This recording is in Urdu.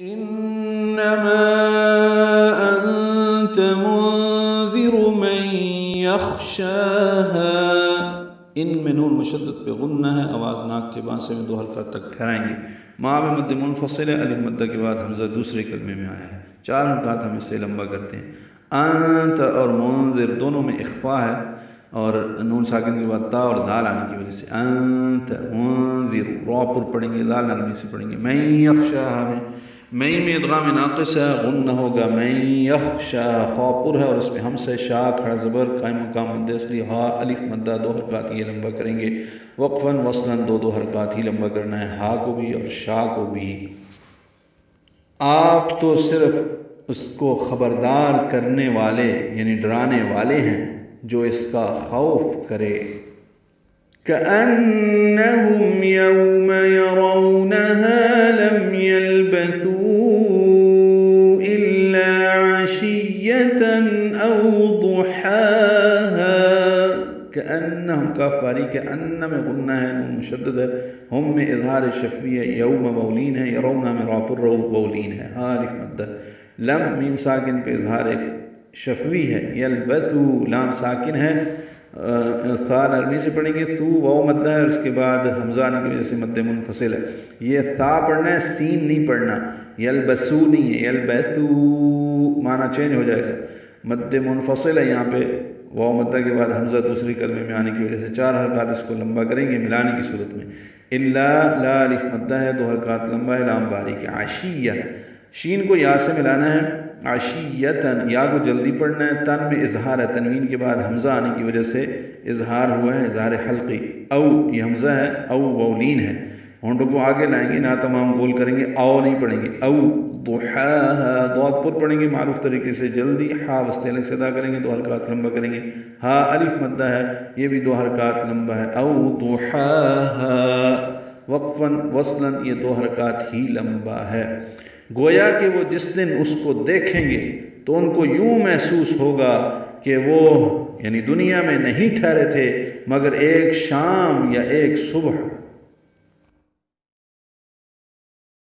انما انت منذر من یخشاها، ان میں نون مشدد پہ غنہ ہے، آواز ناک کے بانسے میں 2 حلقات تک ٹھہرائیں گے. ماں میں مد منفصل ہے، الف مدہ کے بعد حمزہ دوسرے کلمے میں آیا ہے، 4 حلقات ہم اس سے لمبا کرتے ہیں. انت اور منذر دونوں میں اخفا ہے، اور نون ساکن کے بعد تا اور دال آنے کی وجہ سے انت منذر، را پر پڑھیں گے، دال نرمی سے پڑھیں گے. من یخشاها میں ادغام ناقص ہے، غنہ ہوگا. من یخشا، خا پر ہے اور اس پہ ہمس ہے، شا کھڑا زبر قائم مقام مد اصلی، ہا الف مدہ 2 حرکات یہ لمبا کریں گے. وقفاً وصلاً 2 حرکات ہی لمبا کرنا ہے، ہا کو بھی اور شا کو بھی. آپ تو صرف اس کو خبردار کرنے والے یعنی ڈرانے والے ہیں جو اس کا خوف کرے. كأنهم يوم يرونها لم يلبثوا إلا عشية أو ضحاها. كأنهم کاف باری کے ان میں غنہ ہے، نون مشدد ہے، ہم میں اظہار شفوی ہے، یوم مولین ہے، یرونا میں را پر رو مولین ہے، ہا الف مدہ. لم میم ساکن پہ اظہار شفوی ہے، یلبثو لام ساکن ہے، ثا نرمی سے پڑھیں گے، ثو واو مدہ ہے اور اس کے بعد حمزہ آنے کی وجہ سے مد منفصل ہے. یہ ثا پڑھنا ہے، سین نہیں پڑھنا، یلبسو نہیں ہے، یلبثو معنی چینج ہو جائے گا. مد منفصل ہے یہاں پہ، واو مدہ کے بعد حمزہ دوسری کلمے میں آنے کی وجہ سے 4 حرکات اس کو لمبا کریں گے ملانے کی صورت میں. الا لا الف مدہ ہے، 2 حرکات لمبا ہے، لام باریک ہے. عشیہ، شین کو یا سے ملانا ہے، عشیتن، یا کو جلدی پڑھنا ہے، تن میں اظہار ہے، تنوین کے بعد حمزہ آنے کی وجہ سے اظہار ہوا ہے، اظہار حلقی. او یہ حمزہ ہے، او وولین ہے، ہونٹوں کو آگے لائیں گے، نہ تمام گول کریں گے، او نہیں پڑھیں گے. او ضحاها، ضاد پر پڑھیں گے معروف طریقے سے جلدی، ہا وسط الگ سے ادا کریں گے، 2 حرکات لمبا کریں گے. ہا الف مدہ ہے، یہ بھی 2 حرکات لمبا ہے. او ضحاها، وقفاً وصلاً یہ 2 حرکات ہی لمبا ہے. گویا کہ وہ جس دن اس کو دیکھیں گے تو ان کو یوں محسوس ہوگا کہ وہ یعنی دنیا میں نہیں ٹھہرے تھے مگر ایک شام یا ایک صبح